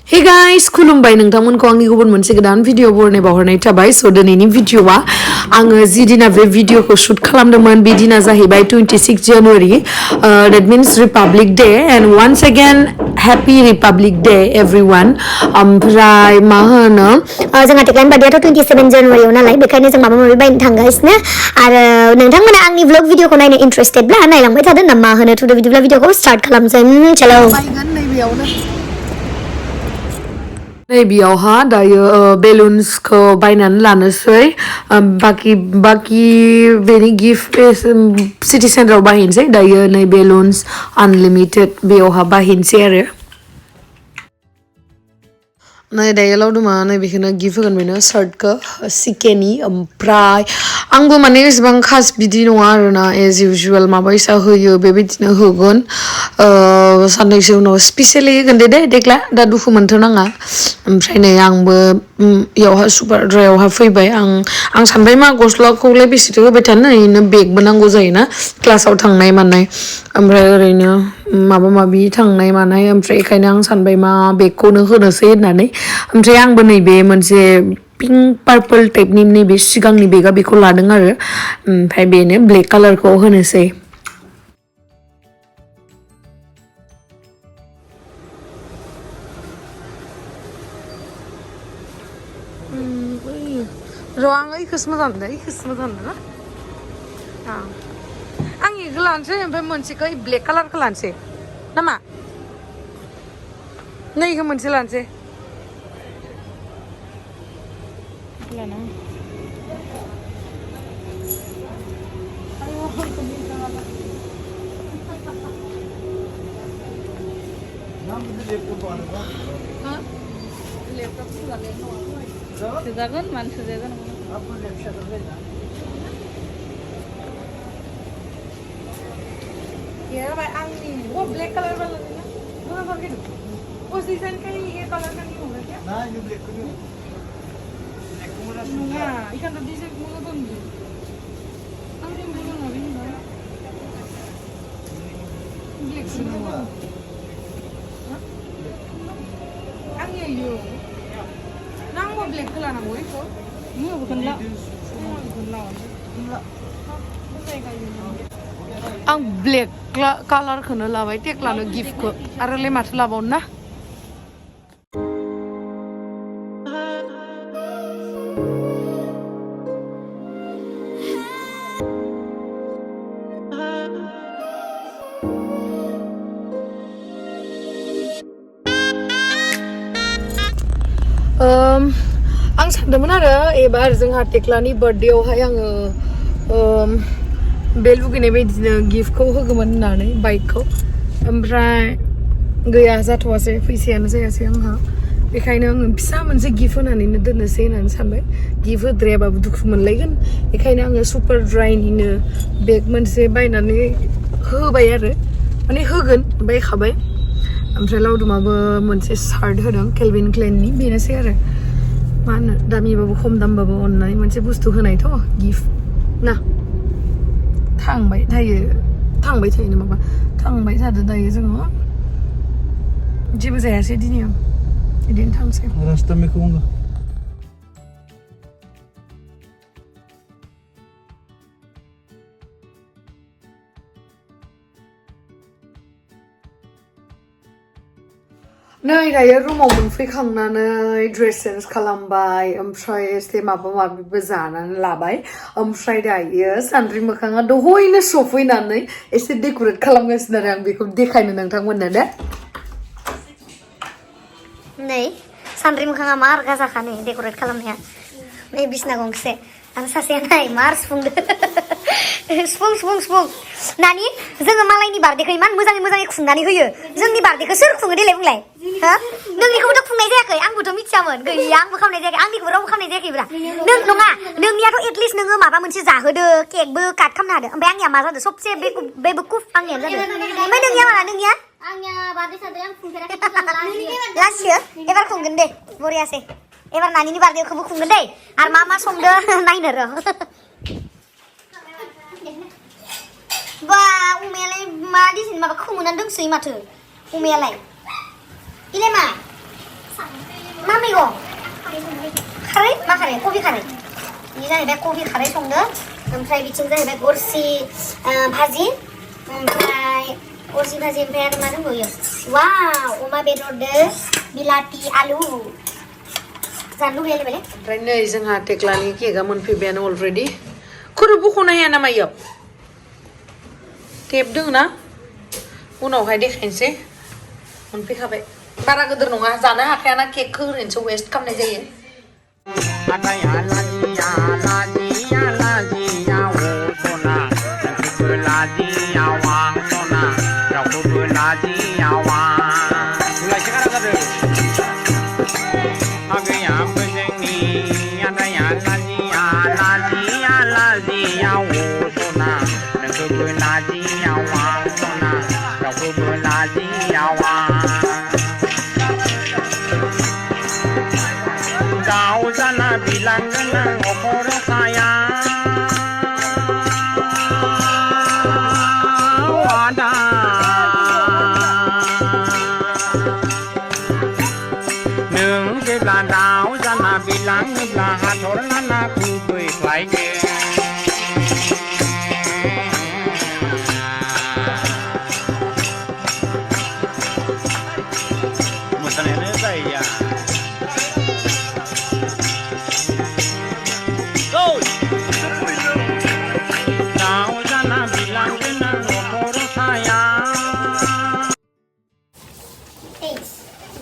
Hey guys, खुलुमबाय नोंथांमोनखौ आंनि गुबुन मोनसे गोदान भिडिअ बावहरनाय थाबाय स' दिनैनि भिडिअआ आङो जि दिना बे भिडिअखौ शुट खालामदोंमोन बे दिना जाहैबाय 26 January that means Republic Day and once again happy Republic Day everyone ओमफ्राय मा होनो जोंहा टेक्लानि बार्थडेआथ' 27 जानुवारियाव नालाय बेखायनो जों माबा माबि बायनो थांगासिनो आरो नोंथांमोना आंनि व्लग भिडिअखौ नायनो इन्ट्रेस्टेडब्ला नायलांबाय थादो ना मा होनो थुदो बिदिब्ला भिडिअखौ स्टार्ट खालामसै चलो नैबेयावहा दायो बेलुन्सखौ बायनानै लानोसै बाखि बेनि गिफ्ट सिटि सेन्टाराव बाहैनोसै दायो नै बेलुन्स आनलिमिटेड बेयावहा बाहैनोसै आरो नै दायो लावदुमा नैबेखौनो गिफ्ट होगोन बेनो शार्टखौ सिकेनि ओमफ्राय आंबो माने एसेबां खास बिदि नङा आरोना एज इउजुवेल माबायसा होयो बेबायदिनो होगोन साननैसो उनाव स्पेसियेलि होगोन दे देग्ला दा दुखु मोनथ' नाङा ओमफ्राय नै आंबो इयावहा सुपार ड्रायावहा फैबाय आं सानबाय मा गस्लाखौलाय बेसेथो होबाय थानो ओरैनो बेगबो नांगौ जायोना क्लासाव थांनाय मानाय ओमफ्राय ओरैनो माबा माबि थांनाय मानाय ओमफ्राय बेखायनो आं सानबाय मा बेगखौनो होनोसै होननानै ओमफ्राय आंबो नैबे मोनसे पिंक पार्पल टाइपनि नैबे सिगांनि बेगा बेखौ लादों आरो ओमफ्राय बेनो ब्लेक कालारखौ होनोसै र' आं ओइखौसो मोजां मोनदों ओइखौसो मोजां मोनदों ना आं इखौ लानोसै ओमफ्राय मोनसेखौ ब्लेक कालारखौ लानोसै नामा नै इखौ मोनसे लानोसै Sudah man sudah kan. Ya, baik angin. Wah, black color banget ni. Mana pakai tu? Oh, design kan ini color kan ini mana ya? Nah, ini black tu. Black tu mana sih? Nah, ikan tadi saya mula tu ni. Angin mula nabi ni. Black semua. Angin yo. Nang mau black color nang boleh ko? Ni bukan lah. आं black कालारखौनो लाबाय टेक्लानो गिफ्टखौ आरोलाय माथो लाबावनो ना आं सानदोंमोन आरो एबार जोंहा टेक्लानि बार्थडेआवहाय आङो बे लुगैनाय बायदिनो गिफ्टखौ होगौमोन होननानै बाइकखौ ओमफ्राय गैया जाथ'वासै फैसायानो जायासै आंहा बेखायनो आङो फिसा मोनसे गिफ्ट होनानैनो दोननोसै होननानै सानबाय गिफ्ट होद्रायाबाबो दुखु मोनलायगोन बेखायनो आङो सुपार ड्राइनिनो बेग मोनसे बायनानै होबाय आरो माने होगोन बायखाबाय ओमफ्राय लावदुमाबो मोनसे शार्ट होदों केलभिन क्लेननि बेनोसै आरो मा होनो दामिबाबो खम दामबाबो अननानै मोनसे बुस्थु होनायथ' गिफ्ट ना थांबाय थायो माबा थांबाय थादो दायो जोङो जेबो जायासै दिनै आं बिदिनो थांसै रास्ता में कहूँगा नै दायो रुमाव मोनफैखांनानै ड्रेस चेन्ज खालामबाय ओमफ्राय एसे माबा माबिबो जानानै लाबाय ओमफ्राय दायो सानद्रि मोखाङा दहयनो सफैनानै एसे डेक'रेट खालामगासिनो आरो आं बेखौ देखायनो नोंथांमोननो दे नै सानद्रि मोखाङा मार गाजाखा नै डेक'रेट खालामनाया नै बिसना गंसे आरो सासेया नाय मार सुफुंदो सुफुं नानि जोङो मालायनि बार्थडेखौ इमान मोजाङै खुंनानै होयो जोंनि बार्थडेखौ सोर खुङो देलाय बुंलाय हो नोंनिखौबोथ' खुंनाय जायाखै आंबोथ' मिथियामोन गैया आंबो खालामनाय जायाखै आंनिखौबो रावबो खालामनाय जायाखैब्रा नों नङा नोंनियाथ' एटलिस्ट नोङो माबा मोनसे जाहोदो केकबो काट खालामनो हादो ओमफ्राय आंनिया मा जादों सबसे बे कुफ आंनिया जादों ओमफ्राय नोंनिया माला नोंनिया आंनिया बार्थडे सानद्रि आं खुंफेराखै लासियो एबार खुंगोन दे बरियासै एबार नानिनि बार्थडेखौबो खुंगोन दे आरो मा संदो नायनो र' बा उमायालाय मा डिजाइन माबा खोमोनानै दोंसोयो माथो उमायालाय इलाय मा मैगं खारै मा खारै कबि खारै ini जाहैबाय कबि खारै संदो ओमफ्राय बिथिं जाहैबाय गरसि भाजि ओमफ्राय गरसि भाजि ओमफ्राय आरो मा दंबावो वाव अमा बेदरदो बिलाथि आलु जानो लुगैयो बेले ओमफ्राय नै जोंहा टेक्लानि केकआ मोनफैबायानो अलरेडि खर' बख'नो हाया नामा इयाव टेप दङ ना उनावहाय देखायनोसै मोनफैखाबाय बारा गिदिर नङा जानो हाखायाना केकखौ ओरैनोसो वेस्ट खालामनाय जायो बिलाङोब्ला हाथरना खुबैख्लायगोन मोसानायानो जाहैया दाउ जाना बिलांगोन न'खर साया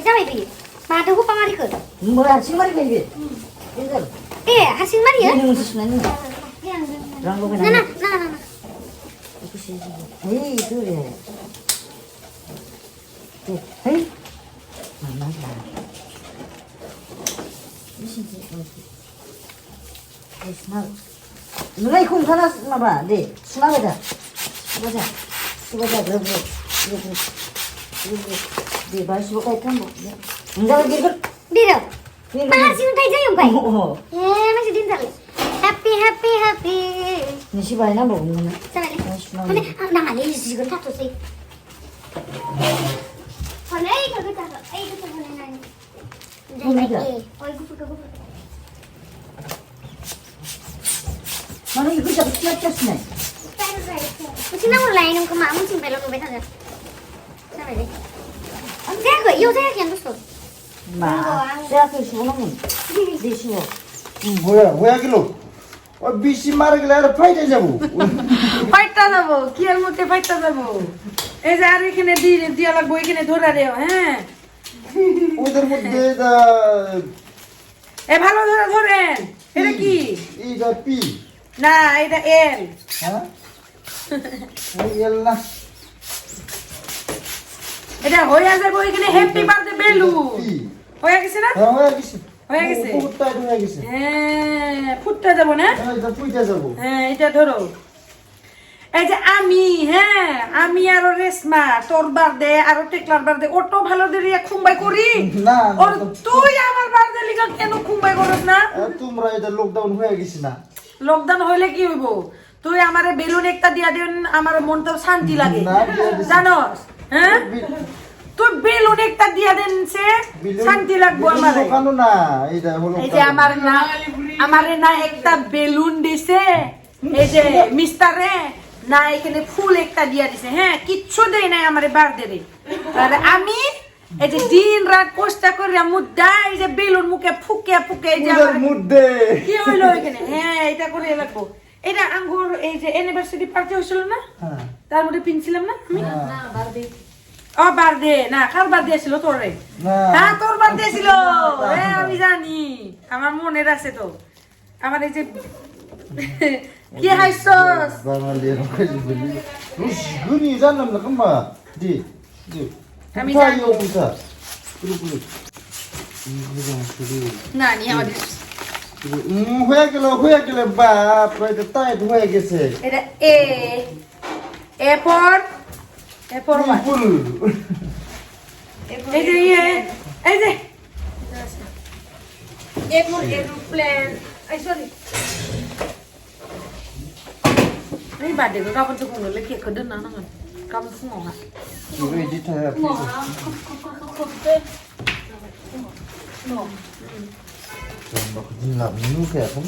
जाबाय बेयो माथो होफा मारिखो हारसिं मारिबाय बे ए हारसिं मारियो नों सुनानै रां लगायनानै ना ओइ दोरे है माना जा नोंलाय इखौ ओंखारा माबा दे सुना होजा सुबाजा ग्रोब दे बाय सुबा गायथांगौ नोंजाबाय देरगोन बिरो मा हारसिं थाइ जायो ओमफ्राय ए मानसि दिन जाबाय हेपि हेपि हेपि नोंसि बायनांबावगोन नोङो जाबायलै माने नाङालै जिगोन थाथ'सै हनै इखौ गोथार ओइ गोथार बनायनानै जाबाय ए ओइ गुफुर माने इखौ जाबाय फिसा मिथिनांगौलाय नोंखौ मा मोनथिंबायल' नुबाय थागोन जाबायलै जायाखै इयाव जायाखैयानो बुस्थु मा जायाखै सुबावनांगोन दे सुबाव হয়ে গেল ও বেশি মারা গেলে আর ফাইটে যাবো ফাইটটা যাবো কি আর মতে ফাইটটা যাবো এই যে আর এখানে দিয়া লাগবো এখানে ধরে রেও হ্যাঁ ওদের মধ্যে এ ভালো ধরে ধরেন এটা কি এইটা পি না এটা এল হ্যাঁ ওই এল না এটা হয়ে যাবে এখানে হ্যাপি বার্থডে বেলু হয়ে গেছে না হ্যাঁ হয়ে গেছে হয়ে গেছে ফুটটা হয়ে গেছে হ্যাঁ ফুটতে যাবো না হ্যাঁ এটা ফুটে যাবো হ্যাঁ এটা ধরো এই যে আমি আর রেশমা তোর বার্থডে আর টেকলার বার্থডে অটো ভালো দিয়ে খুম্বাই করি না ওর তুই আমার বার্থডে লিগা কেন খুম্বাই করছ না তোমরা এটা লকডাউন হয়ে গেছে না লকডাউন হইলে কি হইব তুই আমারে বেলুন একটা দিয়া দেন আমার মনটা শান্তি লাগে না, দিয়া দিছি। জানোস হ্যাঁ তুই বেলুন একটা দিয়া দেন সে শান্তি লাগবো আমারে দোকানো না এইটা হলো এই যে আমারে না একটা বেলুন দিছে এই যে মিস্টারে না এখানে ফুল একটা দিয়া দিছে হ্যাঁ কিচ্ছু দেই নাই আমারে বার্থডে রে আর আমি এই যে দিন রাত কষ্ট করে মুদ্দা এই যে বেলুন মুখে ফুকে এই যে আমার মধ্যে কি হইলো এখানে হ্যাঁ এটা করে লাগবো এটা আঙ্গুর এই যে অ্যানিভার্সারি পার্টি হইছিল না হ্যাঁ তার মধ্যে পিনছিলাম না আমি ও বার্থডে না কার বার্থডে ছিল তোর রে হ্যাঁ তোর বার্থডে ছিল হ্যাঁ আমি জানি আমার মনে আছে তো আমার এই যে কি হাইছস বাঙালি বলি গুনি জানলাম না কম্বা দি আমি জানি জানি। ও পুতা পুরো না নি আমাদের হয়ে গেল বাপ এটা তাই হয়ে গেছে এটা এ ফর what ফুল এই যে এই যে A for aeroplane I sorry এই birthday ko kapan tuh ngulek ya ke denan kan kamu semua Coba edit ya. Bak dinle bunu kayakım.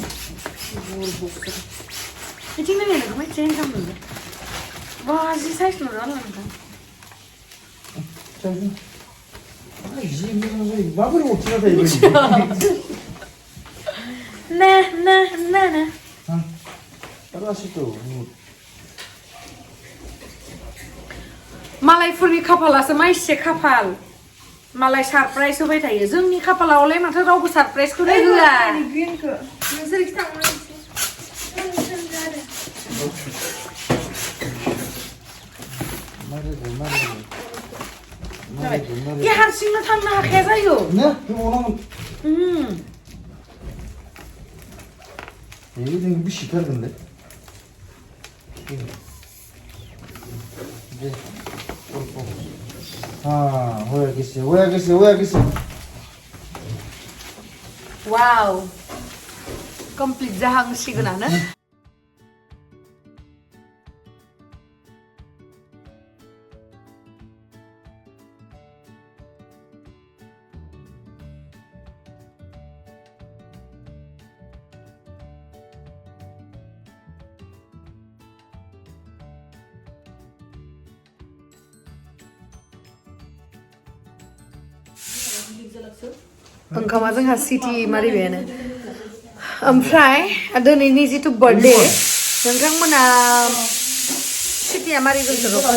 Için ne ne kama change kamdı. Bazı size mı lan? Çayın. Ay yemin babur uçuna da iyi. Ne. Ha. Parası to. मालायफोरनि खाफालासो मा एसे खाफाल मालाय surprise होबाय थायो जोंनि खाफालावलाय माथो रावबो सारप्राइजखौनो होआ बे हारसिंनो थांनो हाखाया जायो Ne? Kim ona? İyi bir şey kırdın de. Ha, hoya gesi. वाव कमप्लिट जाहांसिगोनानो ओंखामा जोंहा सिटि मारिबायानो ओमफ्राय दिनैनि जिथु बार्थडे नोंथांमोना सिटिया मारै जोंखौ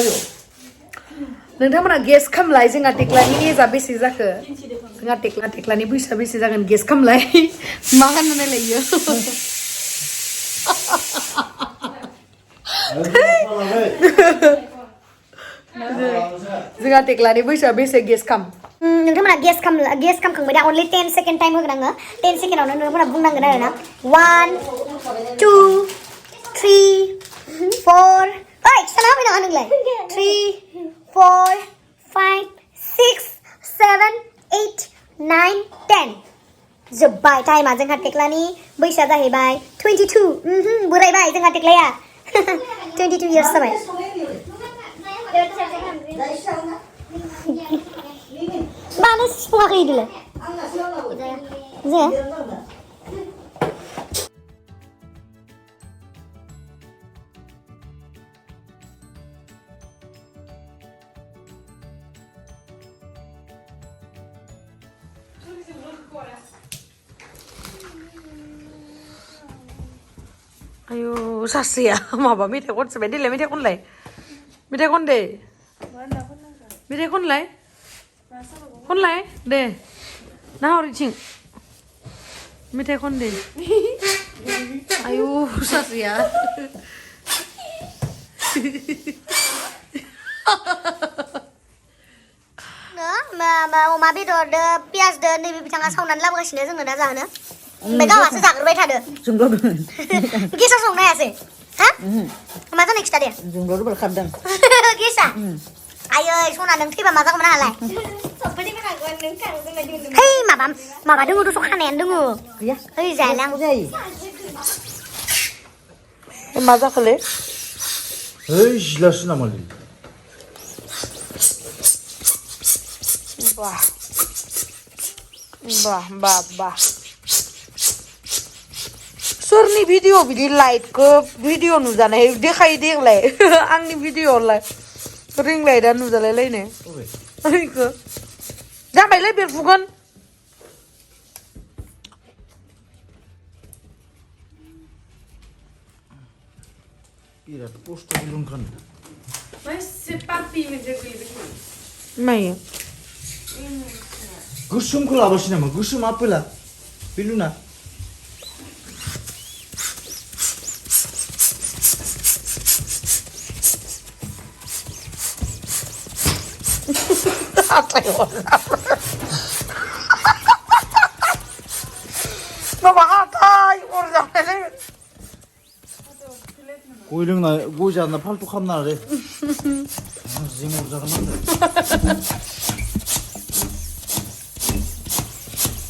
नोंथांमोना गेस खालामलाय जोंहा टेक्लानि एजआ बेसे जाखो जोंहा टेक्लानि बैसोआ बेसे जागोन गेस खालामलाय मा गाननो नायलायो जोंहा टेक्लानि बैसोआ बेसे गेस खाम नोंथांमोना गेस खालामखांबाय दा अनलि 10 सेकेन्ड टाइम होगोन आङो 10 सेकेन्डआवनो नोंथांमोना बुंनांगोन आरो ना 1 2 3 4 ओइ खिथाना होबाय नामा नोंलाय 3 4 5 6 7 8 9 10 जोब्बाय टाइमा जोंहा टेक्लानि बैसोआ जाहैबाय 22 बोरायबाय जोंहा टेक्लाया 22 इयार्स जाबाय मानो सिफुङाखै इदिलाय जाया आयु सासेया माबा मेथाइ खनसोबाय देलाय मेथाइ खनलाय खनलाय दे ना हरैथिं मेथाइ खन दे आयु सासेया अमा बेदरदो पियासदो नैबे बिथाङा सावनानै लाबोगासिनो जोंनो दा जाहोनो ओमफ्राय गावहासो जाग्रोबाय थादो गेसाव संनो हायासै हा मा जानाय खिथा दे जोंल' रुबाल खारदों गेसा आयै सना नों थैबा मा जागौमोन आंहालाय है माबा दङ दस' खानायानो दङ गैया है जायालां जायो मा जाखोलै Hey, jilasın ama. Bah. सोरनि भिडिअ बिदि लाइटखौ भिडिअ नुजानाय देखायो देग्लाय आंनि भिडिअआवलाय रिं लाइटआ नुजालायलायनो ओइखौ जाबायलै बेरफुगोन Birat posta bulunkan. Mais c'est pas pime de mayo Gusum kulabasin ama gusum apela. Biluna. Koyduğuna koyacağına palto kamlar de. Zim olacağım da.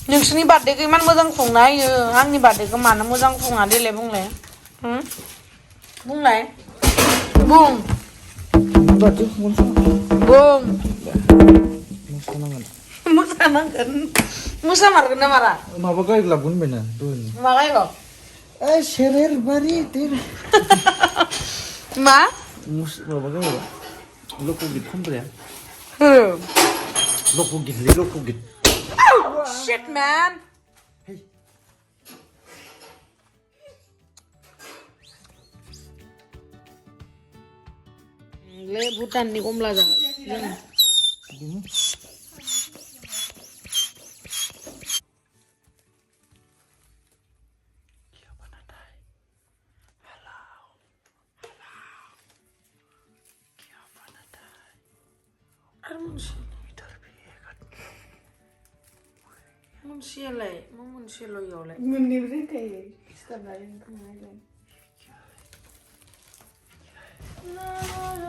नोंसोरनि बार्थडेखौ इमान मोजां खुंना होयो आंनि बार्थडेखौ मानो मोजां खुङा देलाय बुंलाय बुंलाय बुं Batuk, बुं मोसानांगोन मोसामारगोन ना मारा माबा गायग्लाबगोन बेना दुन मा गायग' ए सेरेर बारि तेर मा माबा गायग्ला लक'गित खनग्राया हो लक'गित shit man ले भुटाननि कमला जागोन मोनसेयालाय मा मोनसेल' इयावलाय मोननैबो थायो सिथाबनानै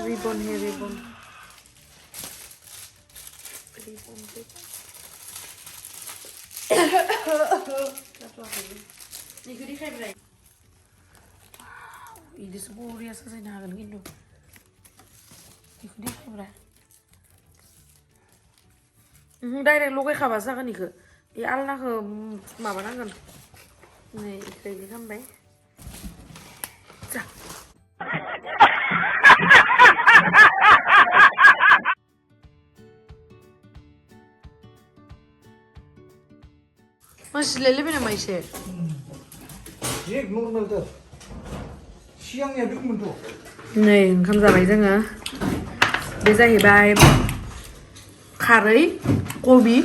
रिबन हे रिबन इखौ देखायब्रा इदिसो बरिया साजायनो हागोन खिन्थु इखौ देखायब्रा डाइरेक्ट लगायखाबा जागोन इखौ बे आलनाखौ माबानांगोन नै इखौ इदि खालामबाय जा मानसिलाय लेबे नामा एसे एक नर्मेलथार सिगांनिया दोंमोनथ' नै ओंखाम जाबाय जोङो बे जाहैबाय खारै कबि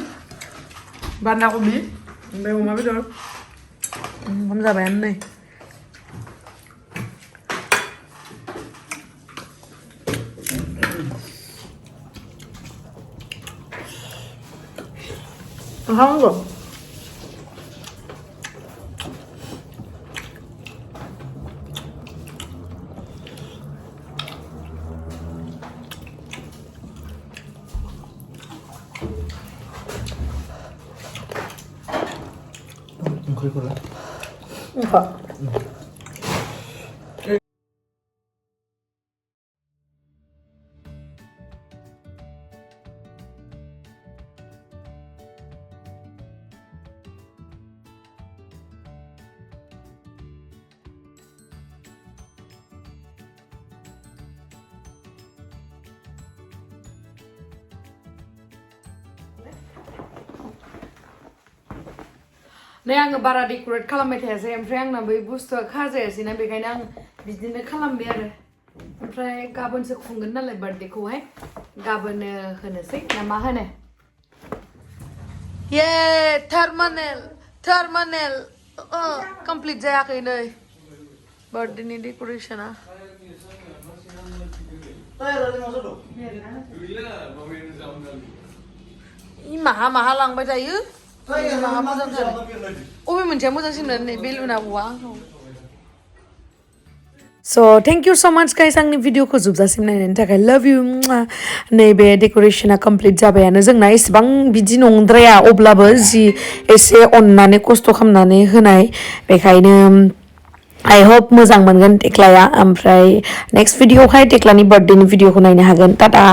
बान्दा कबि ओमफ्राय अमा बेदर ओंखाम जाबायानो नै ओंखाम नांगौ ओंख्रिफोरा ओंखाम नै आङो बारा डेक'रेट खालामबाय थायासै ओमफ्राय आंना बै बुस्थुआ खाजायासैना बेखायनो आं बिदिनो खालामबाय आरो ओमफ्राय गाबोनसो खुंगोन नालाय बार्थडेखौहाय गाबोनो होनोसै ना मा होनो ये थार्मानेल कमप्लिट जायाखै नै बार्थडेनि डेक'रेसना माहा माहा लांबाय थायो माहा मोजांथार अबे मोनसेया मोजांसिन नै बेलुना हौवा आंखौ So thank you so much guys आंनि भिडिअखौ जोबजासिम नायनायनि थाखाय love you नैबे डेक'रेसना कमप्लिट जाबायानो जोंना एसेबां बिदि नंद्राया अब्लाबो जि एसे अननानै खस्थ' खालामनानै होनाय बेखायनो I hope मोजां मोनगोन टेक्लाया ओमफ्राय नेक्स्ट भिडिअआवहाय टेक्लानि बार्थडेनि भिडिअखौ नायनो हागोन टाटा